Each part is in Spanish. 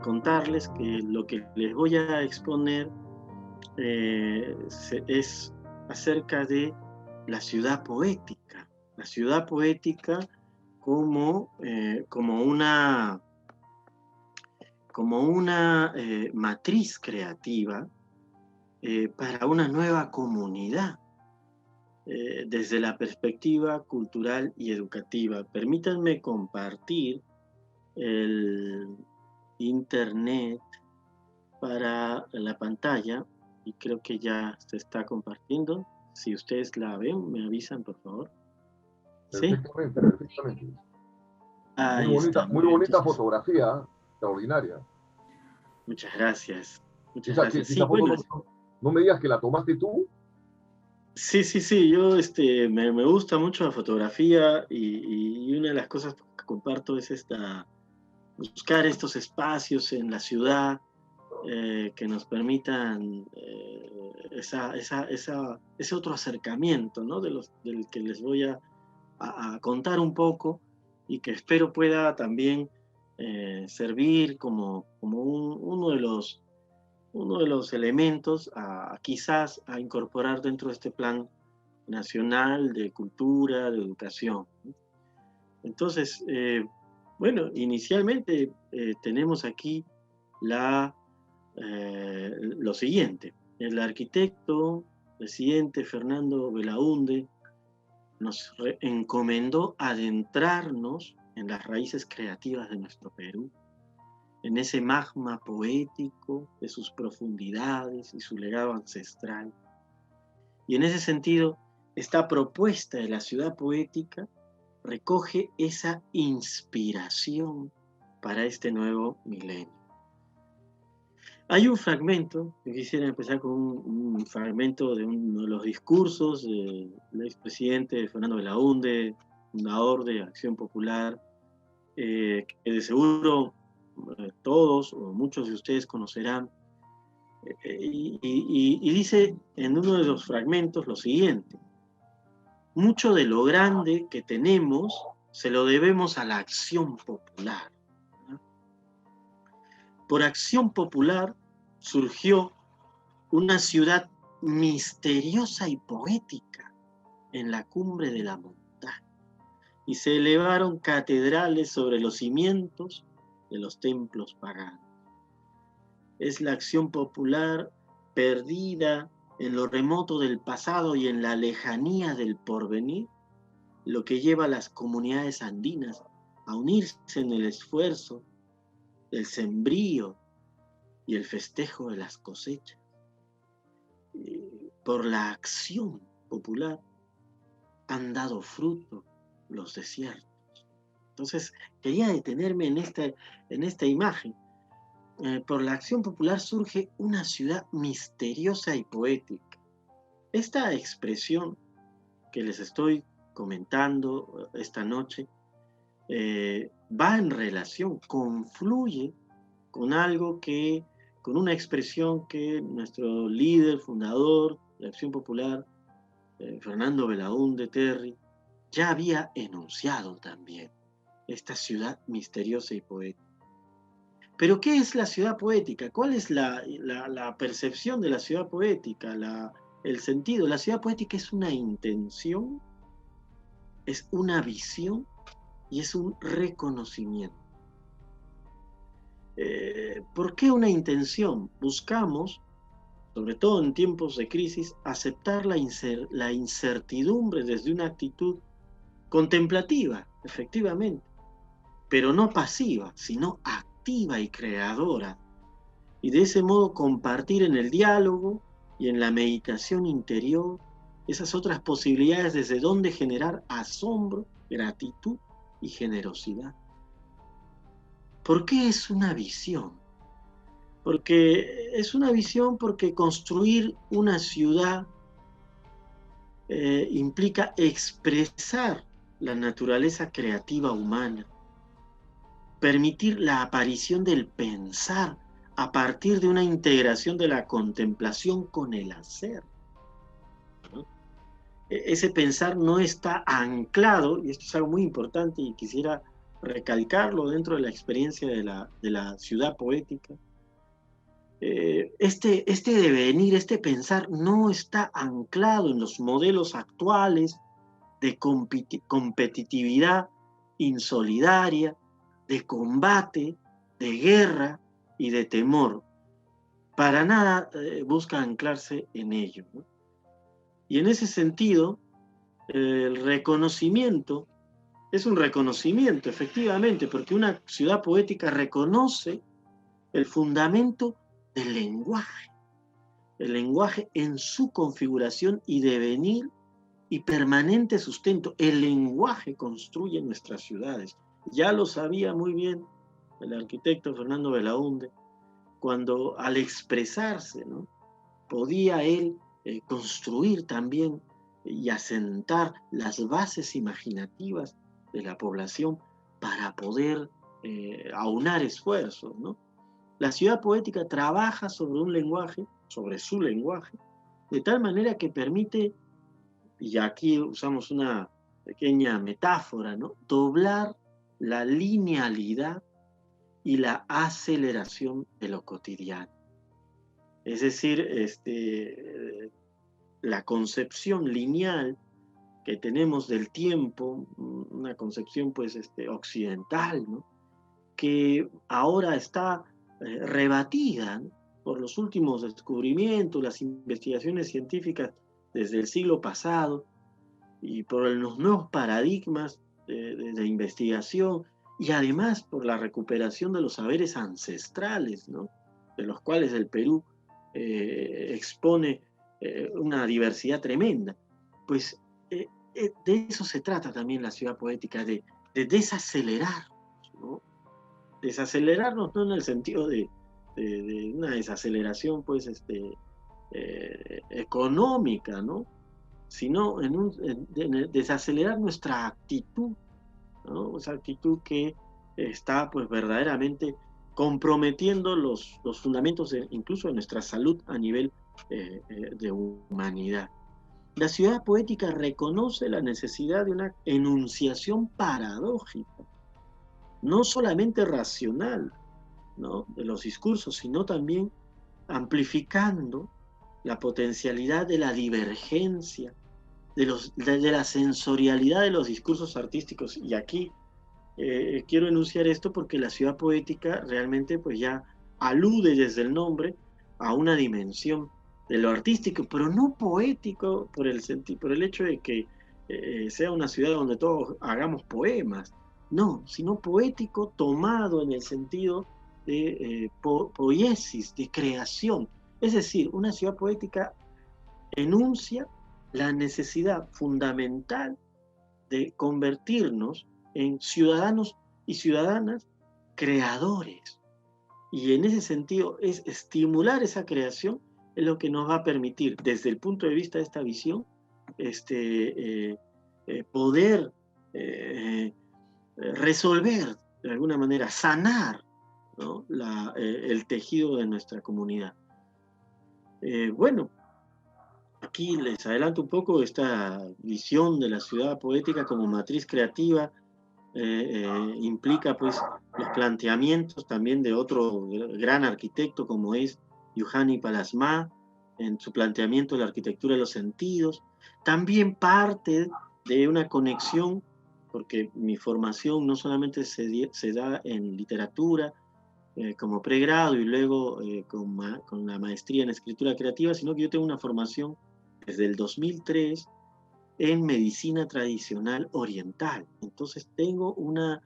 contarles que lo que les voy a exponer es acerca de la ciudad poética. La ciudad poética como una matriz creativa para una nueva comunidad desde la perspectiva cultural y educativa. Permítanme compartir el internet para la pantalla y creo que ya se está compartiendo. Si ustedes la ven, me avisan, por favor. ¿Sí? Perfectamente, perfectamente. Ahí está. Muy bonita fotografía, extraordinaria. Muchas gracias. Muchas Esa, gracias. esa Sí, foto bueno. no me digas que la tomaste tú. Sí, yo me gusta mucho la fotografía y una de las cosas que comparto es buscar estos espacios en la ciudad que nos permitan ese otro acercamiento, ¿no? Del que les voy a contar un poco y que espero pueda también servir como uno de los elementos quizás a incorporar dentro de este plan nacional de cultura, de educación. Entonces, bueno, inicialmente tenemos aquí lo siguiente. El arquitecto presidente Fernando Belaúnde nos encomendó adentrarnos en las raíces creativas de nuestro Perú, en ese magma poético de sus profundidades y su legado ancestral. Y en ese sentido, esta propuesta de la ciudad poética recoge esa inspiración para este nuevo milenio. Hay un fragmento, yo quisiera empezar con un fragmento de uno de los discursos del expresidente Fernando Belaúnde, fundador de Acción Popular, que de seguro todos o muchos de ustedes conocerán, y dice en uno de los fragmentos lo siguiente: mucho de lo grande que tenemos se lo debemos a la acción popular. Por acción popular surgió una ciudad misteriosa y poética en la cumbre de la montaña, y se elevaron catedrales sobre los cimientos de los templos paganos. Es la acción popular perdida en lo remoto del pasado y en la lejanía del porvenir, lo que lleva a las comunidades andinas a unirse en el esfuerzo del sembrío y el festejo de las cosechas. Por la acción popular han dado fruto los desiertos. Entonces, quería detenerme en esta imagen. Por la acción popular surge una ciudad misteriosa y poética. Esta expresión que les estoy comentando esta noche va en relación, confluye con con una expresión que nuestro líder, fundador de Acción Popular, Fernando Belaúnde Terry, ya había enunciado también, esta ciudad misteriosa y poética. Pero ¿qué es la ciudad poética? ¿Cuál es la percepción de la ciudad poética? El sentido. La ciudad poética es una intención, es una visión y es un reconocimiento. ¿Por qué una intención? Buscamos, sobre todo en tiempos de crisis, aceptar la incertidumbre desde una actitud contemplativa, efectivamente, pero no pasiva, sino activa y creadora, y de ese modo compartir en el diálogo y en la meditación interior esas otras posibilidades desde donde generar asombro, gratitud y generosidad. ¿Por qué es una visión? Porque es una visión porque construir una ciudad implica expresar la naturaleza creativa humana, permitir la aparición del pensar a partir de una integración de la contemplación con el hacer, ¿no? Ese pensar no está anclado, y esto es algo muy importante y quisiera recalcarlo dentro de la experiencia de la ciudad poética. Este devenir, este pensar no está anclado en los modelos actuales de competitividad insolidaria, de combate, de guerra y de temor. Para nada busca anclarse en ello, ¿no? Y en ese sentido, el reconocimiento es un reconocimiento, efectivamente, porque una ciudad poética reconoce el fundamento del lenguaje, el lenguaje en su configuración y devenir y permanente sustento. El lenguaje construye nuestras ciudades. Ya lo sabía muy bien el arquitecto Fernando Belaúnde, cuando al expresarse, ¿no?, podía él construir también y asentar las bases imaginativas de la población para poder aunar esfuerzos, ¿no? La ciudad poética trabaja sobre un lenguaje, sobre su lenguaje, de tal manera que permite, y aquí usamos una pequeña metáfora, ¿no?, doblar la linealidad y la aceleración de lo cotidiano. Es decir, la concepción lineal que tenemos del tiempo, una concepción pues occidental, ¿no?, que ahora está rebatida, ¿no?, por los últimos descubrimientos, las investigaciones científicas desde el siglo pasado y por los nuevos paradigmas de investigación, y además por la recuperación de los saberes ancestrales, ¿no?, de los cuales el Perú expone una diversidad tremenda. Pues de eso se trata también la ciudad poética, de desacelerar, ¿no? Desacelerarnos no en el sentido de una desaceleración pues económica, ¿no?, sino en desacelerar nuestra actitud, ¿no?, esa actitud que está pues verdaderamente comprometiendo los fundamentos incluso de nuestra salud a nivel de humanidad. La ciudad poética reconoce la necesidad de una enunciación paradójica, no solamente racional, ¿no?, de los discursos, sino también amplificando la potencialidad de la divergencia, de la sensorialidad de los discursos artísticos. Y aquí quiero enunciar esto porque la ciudad poética realmente pues ya alude desde el nombre a una dimensión de lo artístico, pero no poético por el hecho de que sea una ciudad donde todos hagamos poemas, no, sino poético tomado en el sentido de poiesis, de creación. Es decir, una ciudad poética enuncia la necesidad fundamental de convertirnos en ciudadanos y ciudadanas creadores. Y en ese sentido, es estimular esa creación es lo que nos va a permitir, desde el punto de vista de esta visión, poder resolver, de alguna manera, sanar, ¿no?, el tejido de nuestra comunidad. Bueno, aquí les adelanto un poco esta visión de la ciudad poética como matriz creativa. Implica pues los planteamientos también de otro gran arquitecto como es Juhani Pallasmaa, en su planteamiento de la arquitectura de los sentidos. También parte de una conexión, porque mi formación no solamente se da en literatura como pregrado y luego con la maestría en escritura creativa, sino que yo tengo una formación desde el 2003 en medicina tradicional oriental. Entonces tengo una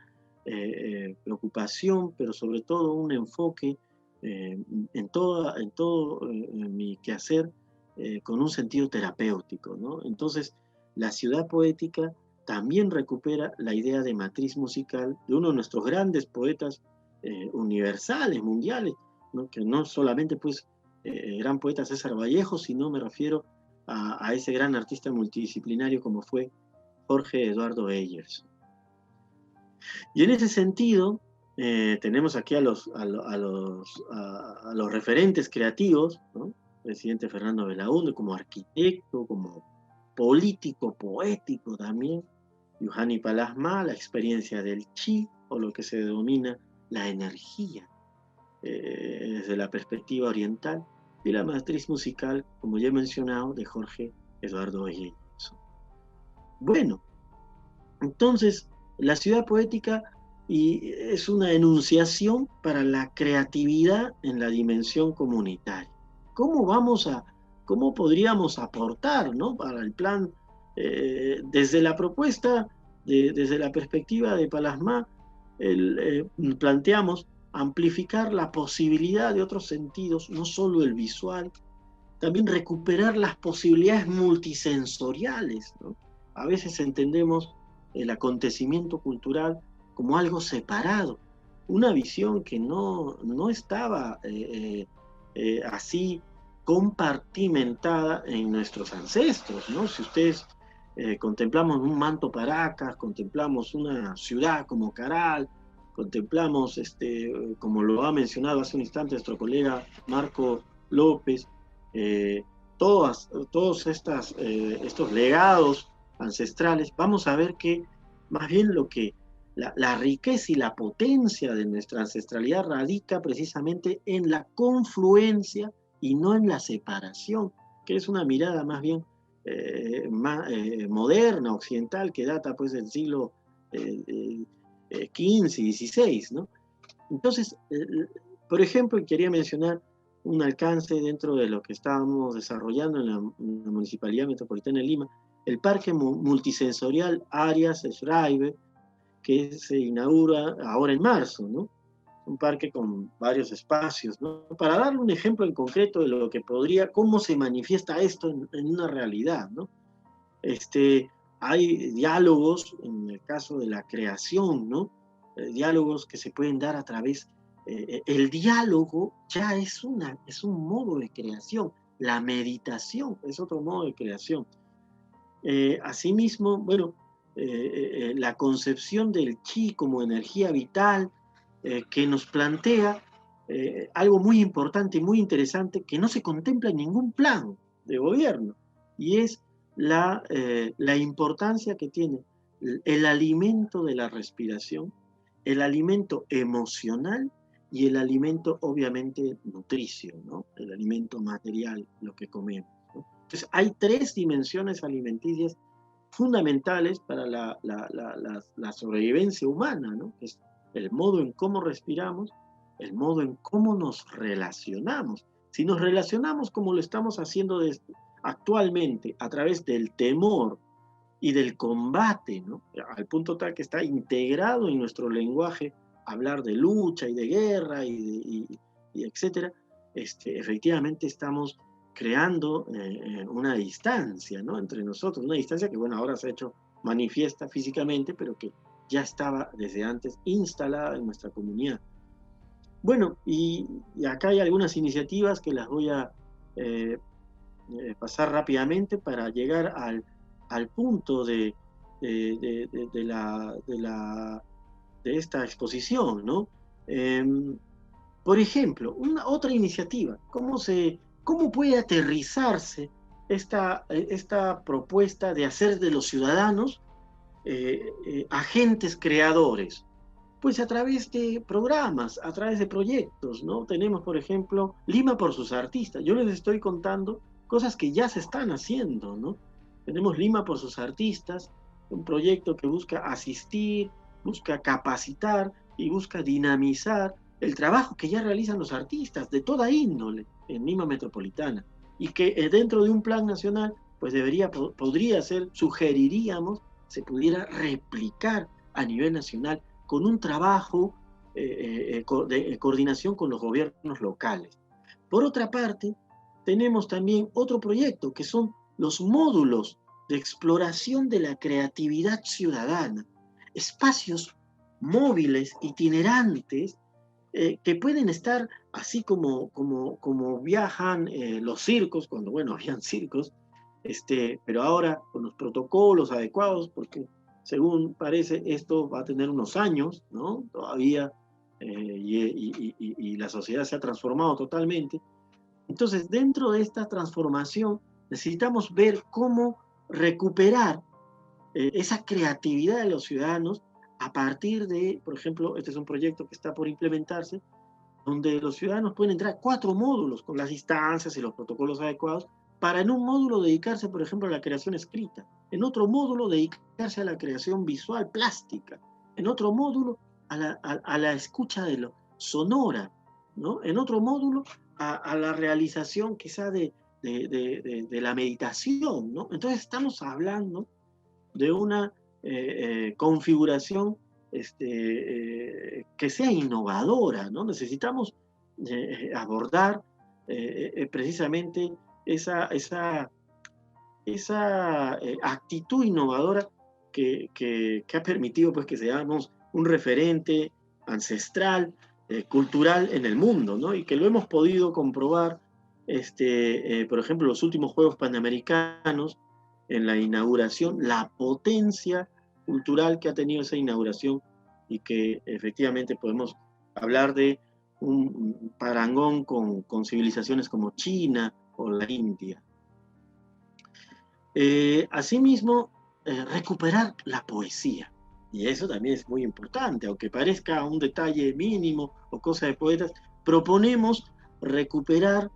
preocupación, pero sobre todo un enfoque en todo mi quehacer con un sentido terapéutico, ¿no? Entonces, la ciudad poética también recupera la idea de matriz musical de uno de nuestros grandes poetas universales, mundiales, ¿no?, que no solamente pues gran poeta César Vallejo, sino me refiero a ese gran artista multidisciplinario como fue Jorge Eduardo Eyers. Y en ese sentido, tenemos aquí a los referentes creativos, ¿no?, presidente Fernando Belaúnde como arquitecto, como político, poético también, Juhani Pallasmaa, la experiencia del Chi, o lo que se denomina la energía, desde la perspectiva oriental, y la matriz musical, como ya he mencionado, de Jorge Eduardo Bellido. Bueno, entonces la ciudad poética es una enunciación para la creatividad en la dimensión comunitaria. ¿Cómo cómo podríamos aportar, ¿no?, para el plan, desde la propuesta, desde la perspectiva de Palasmá, planteamos amplificar la posibilidad de otros sentidos, no solo el visual, también recuperar las posibilidades multisensoriales, ¿no? A veces entendemos el acontecimiento cultural como algo separado, una visión que no estaba así compartimentada en nuestros ancestros, ¿no? Si ustedes contemplamos un Manto Paracas, contemplamos una ciudad como Caral, contemplamos, como lo ha mencionado hace un instante nuestro colega Marco López, todos estos legados ancestrales, vamos a ver que más bien la riqueza y la potencia de nuestra ancestralidad radica precisamente en la confluencia y no en la separación, que es una mirada más bien moderna, occidental, que data pues del siglo XV y XVI, ¿no? Entonces, por ejemplo, quería mencionar un alcance dentro de lo que estábamos desarrollando en la Municipalidad Metropolitana de Lima, el Parque Multisensorial Arias Schreiber, que se inaugura ahora en marzo, ¿no? Un parque con varios espacios, ¿no? Para darle un ejemplo en concreto de lo que cómo se manifiesta esto en una realidad, ¿no? Hay diálogos, en el caso de la creación, ¿no? Diálogos que se pueden dar a través, el diálogo ya es un modo de creación, la meditación es otro modo de creación. Asimismo, bueno, la concepción del chi como energía vital, que nos plantea algo muy importante y muy interesante que no se contempla en ningún plan de gobierno, y es la importancia que tiene el alimento de la respiración, el alimento emocional y el alimento obviamente nutricio, ¿no? El alimento material, lo que comemos, ¿no? Entonces hay 3 dimensiones alimenticias fundamentales para la sobrevivencia humana, ¿no? Es el modo en cómo respiramos, el modo en cómo nos relacionamos. Si nos relacionamos como lo estamos haciendo actualmente, a través del temor y del combate, ¿no?, al punto tal que está integrado en nuestro lenguaje hablar de lucha y de guerra y etcétera, efectivamente estamos creando una distancia, ¿no?, entre nosotros, una distancia que, bueno, ahora se ha hecho manifiesta físicamente, pero que ya estaba desde antes instalada en nuestra comunidad. Bueno, y acá hay algunas iniciativas que las voy a pasar rápidamente para llegar al punto de esta exposición, ¿no? Por ejemplo, otra iniciativa, ¿cómo puede aterrizarse esta propuesta de hacer de los ciudadanos agentes creadores? Pues a través de programas, a través de proyectos, ¿no? Tenemos, por ejemplo, Lima por sus artistas. Yo les estoy contando cosas que ya se están haciendo, ¿no? Tenemos Lima por sus artistas, un proyecto que busca asistir, busca capacitar y busca dinamizar el trabajo que ya realizan los artistas de toda índole en Lima Metropolitana, y que dentro de un plan nacional, pues podría ser, sugeriríamos, se pudiera replicar a nivel nacional con un trabajo de coordinación con los gobiernos locales. Por otra parte, tenemos también otro proyecto que son los módulos de exploración de la creatividad ciudadana, espacios móviles, itinerantes, que pueden estar así como viajan los circos, cuando, bueno, habían circos, pero ahora con los protocolos adecuados, porque según parece esto va a tener unos años, ¿no? Todavía, y la sociedad se ha transformado totalmente. Entonces, dentro de esta transformación, necesitamos ver cómo recuperar esa creatividad de los ciudadanos a partir de, por ejemplo, este es un proyecto que está por implementarse, donde los ciudadanos pueden entrar a 4 módulos con las instancias y los protocolos adecuados para en un módulo dedicarse, por ejemplo, a la creación escrita, en otro módulo dedicarse a la creación visual plástica, en otro módulo a la escucha de lo sonora, ¿no? En otro módulo a la realización quizá de la meditación, ¿no? Entonces estamos hablando de una configuración que sea innovadora, ¿no? Necesitamos abordar precisamente esa actitud innovadora que ha permitido pues, que seamos un referente ancestral, cultural en el mundo, ¿no? Y que lo hemos podido comprobar, por ejemplo, los últimos Juegos Panamericanos, en la inauguración, la potencia cultural que ha tenido esa inauguración y que efectivamente podemos hablar de un parangón con civilizaciones como China o la India. Asimismo, recuperar la poesía. Y eso también es muy importante, aunque parezca un detalle mínimo o cosa de poetas, proponemos recuperar,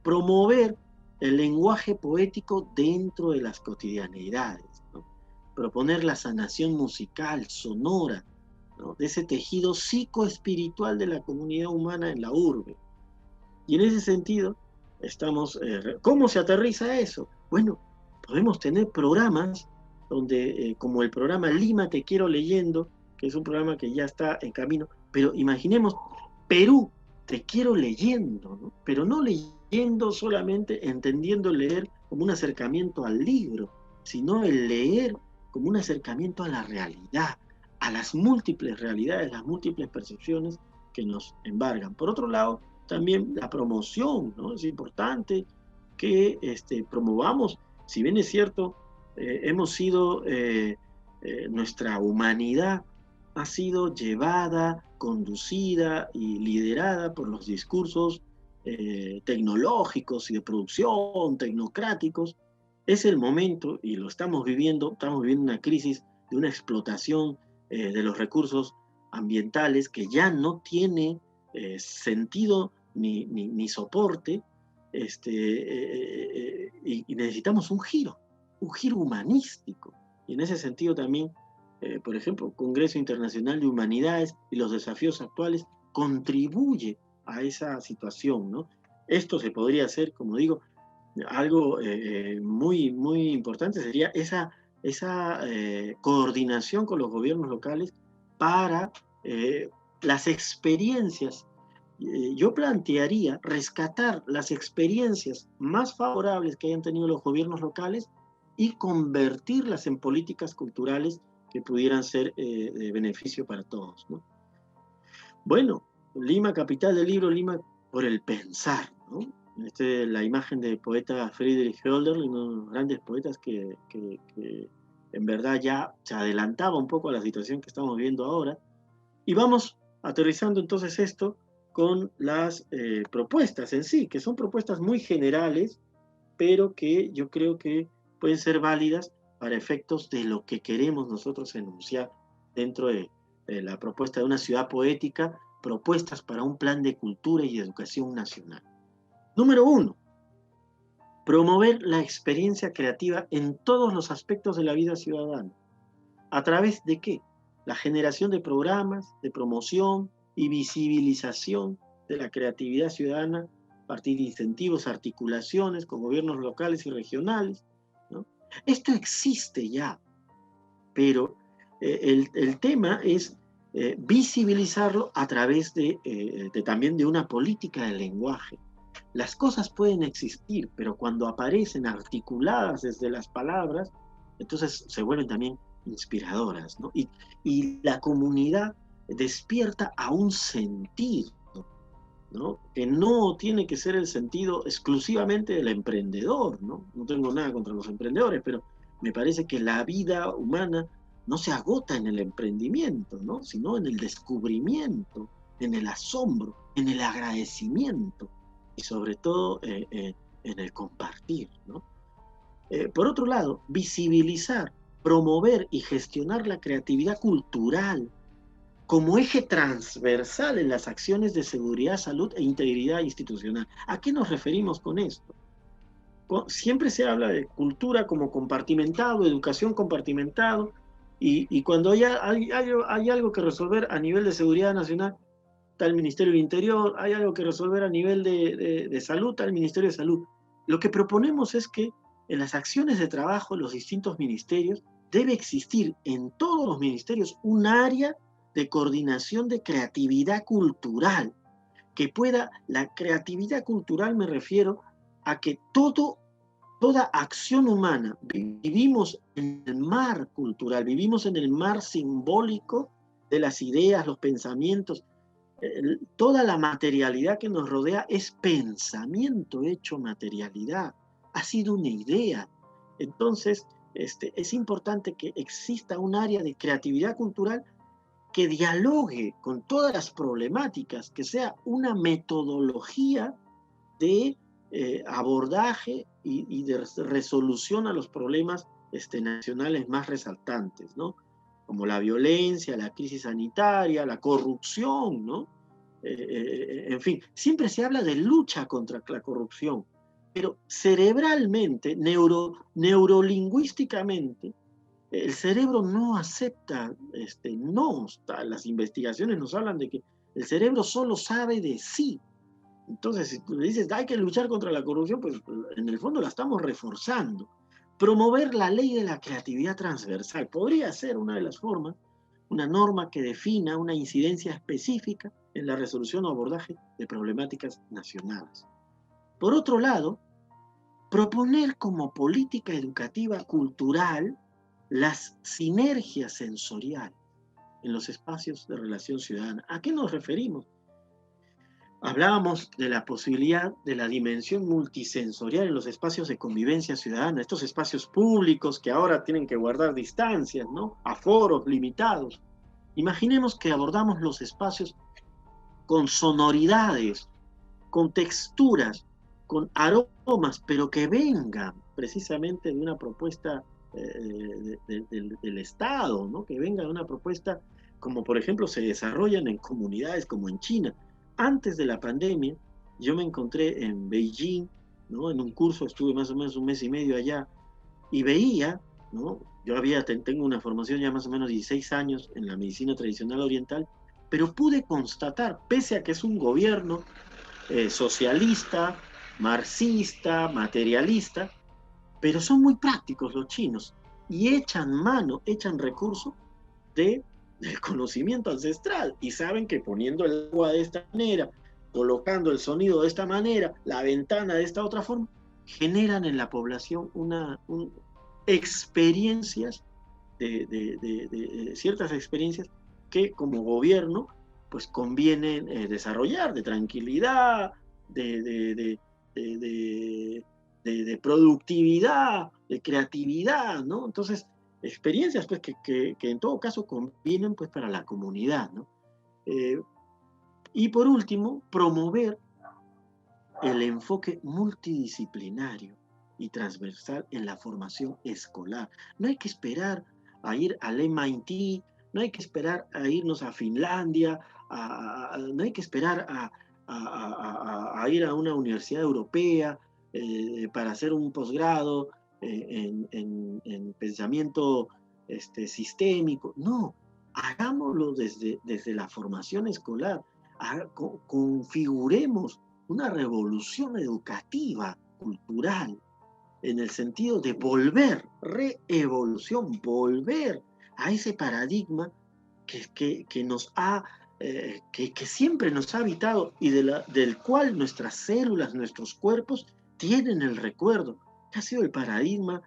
promover el lenguaje poético dentro de las cotidianeidades, ¿no? Proponer la sanación musical, sonora, ¿no? De ese tejido psicoespiritual de la comunidad humana en la urbe. Y en ese sentido, ¿cómo se aterriza eso? Bueno, podemos tener programas donde, como el programa Lima Te Quiero Leyendo, que es un programa que ya está en camino, pero imaginemos Perú Te Quiero Leyendo, ¿no? Pero no leyendo solamente entendiendo leer como un acercamiento al libro, sino el leer como un acercamiento a la realidad, a las múltiples realidades, las múltiples percepciones que nos embargan. Por otro lado, también la promoción, ¿no? Es importante que promovamos, si bien es cierto, nuestra humanidad ha sido llevada, conducida y liderada por los discursos tecnológicos y de producción, tecnocráticos. Es el momento, y lo estamos viviendo una crisis de una explotación de los recursos ambientales que ya no tiene sentido ni soporte, y necesitamos un giro humanístico. Y en ese sentido también, por ejemplo, Congreso Internacional de Humanidades y los desafíos actuales contribuye a esa situación, ¿no? Esto se podría hacer, como digo, algo muy, muy importante sería esa coordinación con los gobiernos locales para las experiencias. Yo plantearía rescatar las experiencias más favorables que hayan tenido los gobiernos locales y convertirlas en políticas culturales que pudieran ser de beneficio para todos, ¿no? Bueno, Lima, capital del libro, Lima por el pensar, ¿no? La imagen del poeta Friedrich Hölderlin, uno de los grandes poetas que en verdad ya se adelantaba un poco a la situación que estamos viendo ahora. Y vamos aterrizando entonces esto con las propuestas en sí, que son propuestas muy generales, pero que yo creo que pueden ser válidas para efectos de lo que queremos nosotros enunciar dentro de la propuesta de una ciudad poética, propuestas para un plan de cultura y educación nacional. Número 1, promover la experiencia creativa en todos los aspectos de la vida ciudadana. ¿A través de qué? La generación de programas, de promoción y visibilización de la creatividad ciudadana a partir de incentivos, articulaciones con gobiernos locales y regionales, ¿no? Esto existe ya, pero el tema es visibilizarlo a través también de una política del lenguaje. Las cosas pueden existir, pero cuando aparecen articuladas desde las palabras, entonces se vuelven también inspiradoras, ¿no? Y la comunidad despierta a un sentido, ¿no? Que no tiene que ser el sentido exclusivamente del emprendedor, ¿no? No tengo nada contra los emprendedores, pero me parece que la vida humana no se agota en el emprendimiento, ¿no? Sino en el descubrimiento, en el asombro, en el agradecimiento y sobre todo en el compartir, ¿no? Por otro lado, visibilizar promover y gestionar la creatividad cultural como eje transversal en las acciones de seguridad, salud e integridad institucional. ¿A qué nos referimos con esto? Siempre se habla de cultura como compartimentado, educación compartimentado, y cuando hay algo que resolver a nivel de seguridad nacional, está el Ministerio del Interior, hay algo que resolver a nivel de salud, está el Ministerio de Salud. Lo que proponemos es que en las acciones de trabajo de los distintos ministerios debe existir en todos los ministerios un área de coordinación de creatividad cultural, que pueda, la creatividad cultural me refiero a que toda acción humana, vivimos en el mar cultural, vivimos en el mar simbólico de las ideas, los pensamientos, toda la materialidad que nos rodea es pensamiento hecho materialidad, ha sido una idea. Entonces, es importante que exista un área de creatividad cultural que dialogue con todas las problemáticas, que sea una metodología de abordaje y de resolución a los problemas nacionales más resaltantes, ¿no? Como la violencia, la crisis sanitaria, la corrupción, ¿no? En fin, siempre se habla de lucha contra la corrupción, pero cerebralmente, neurolingüísticamente, el cerebro no acepta, no, las investigaciones nos hablan de que el cerebro solo sabe de sí. Entonces, si tú le dices, hay que luchar contra la corrupción, pues en el fondo la estamos reforzando. Promover la ley de la creatividad transversal podría ser una de las formas, una norma que defina una incidencia específica en la resolución o abordaje de problemáticas nacionales. Por otro lado, proponer como política educativa cultural las sinergias sensoriales en los espacios de relación ciudadana. ¿A qué nos referimos? Hablábamos de la posibilidad de la dimensión multisensorial en los espacios de convivencia ciudadana, estos espacios públicos que ahora tienen que guardar distancias, ¿no? Aforos limitados. Imaginemos que abordamos los espacios con sonoridades, con texturas, con aromas, pero que vengan precisamente de una propuesta del Estado, ¿no? Que venga de una propuesta como por ejemplo se desarrollan en comunidades como en China. Antes de la pandemia, yo me encontré en Beijing, ¿no? En un curso, estuve más o menos un mes y medio allá, y veía, ¿no? Yo tengo una formación ya más o menos 16 años en la medicina tradicional oriental, pero pude constatar, pese a que es un gobierno socialista, marxista, materialista, pero son muy prácticos los chinos y echan mano, echan recursos del conocimiento ancestral y saben que poniendo el agua de esta manera, colocando el sonido de esta manera, la ventana de esta otra forma, generan en la población experiencias, ciertas experiencias que como gobierno pues conviene desarrollar, de tranquilidad, de, de, de, de, de productividad, de creatividad, ¿no? Entonces, experiencias pues que en todo caso convienen pues para la comunidad, ¿no? Y por último, promover el enfoque multidisciplinario y transversal en la formación escolar. No hay que esperar a ir al MIT, no hay que esperar a irnos a Finlandia, no hay que esperar a ir a una universidad europea para hacer un posgrado en pensamiento sistémico. No, hagámoslo desde la formación escolar, configuremos una revolución educativa, cultural, en el sentido de volver, reevolución, volver a ese paradigma que nos ha, que siempre nos ha habitado y del cual nuestras células, nuestros cuerpos tienen el recuerdo, que ha sido el paradigma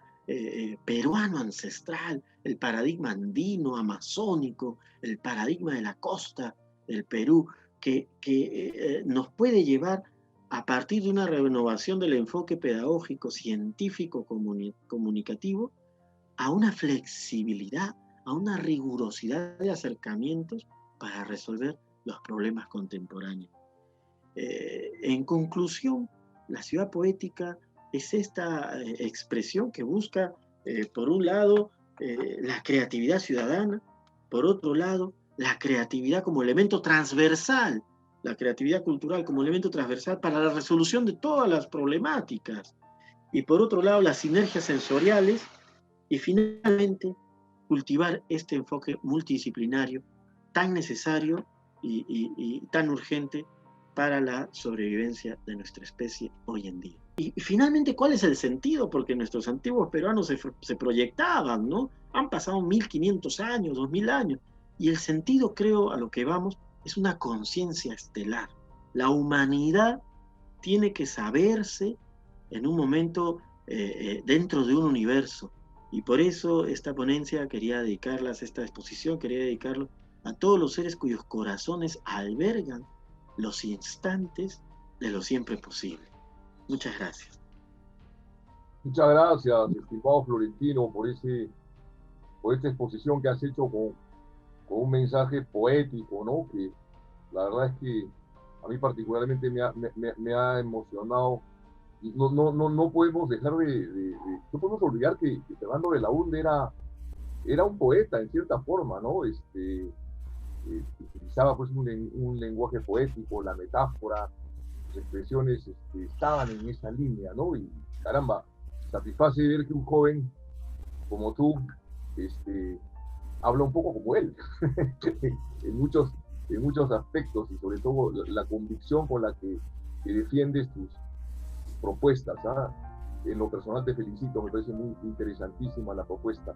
peruano ancestral, el paradigma andino, amazónico, el paradigma de la costa del Perú, que nos puede llevar a partir de una renovación del enfoque pedagógico, científico, comunicativo, a una flexibilidad, a una rigurosidad de acercamientos para resolver los problemas contemporáneos. En conclusión, la ciudad poética es esta expresión que busca, por un lado, la creatividad ciudadana, por otro lado, la creatividad como elemento transversal, la creatividad cultural como elemento transversal para la resolución de todas las problemáticas, y por otro lado, las sinergias sensoriales, y finalmente, cultivar este enfoque multidisciplinario tan necesario y tan urgente para la sobrevivencia de nuestra especie hoy en día. Y finalmente, ¿cuál es el sentido? Porque nuestros antiguos peruanos se proyectaban, ¿no? Han pasado 1500 años, 2000 años, y el sentido, creo, a lo que vamos, es una conciencia estelar. La humanidad tiene que saberse en un momento dentro de un universo, y por eso esta ponencia quería dedicarlas, esta exposición quería dedicarlo a todos los seres cuyos corazones albergan los instantes de lo siempre posible. Muchas gracias. Muchas gracias, estimado Florentino, por esta exposición que has hecho con un mensaje poético, ¿no? Que la verdad es que a mí particularmente me ha emocionado. Y no podemos dejar no podemos olvidar que Fernando de la Hunde era un poeta en cierta forma, ¿no? Utilizaba pues un lenguaje poético, la metáfora, sus expresiones estaban en esa línea, ¿no? Y caramba, satisface ver que un joven como tú habla un poco como él, en muchos aspectos, y sobre todo la convicción con la que defiendes tus propuestas. ¿Ah? En lo personal te felicito, me parece muy interesantísima la propuesta.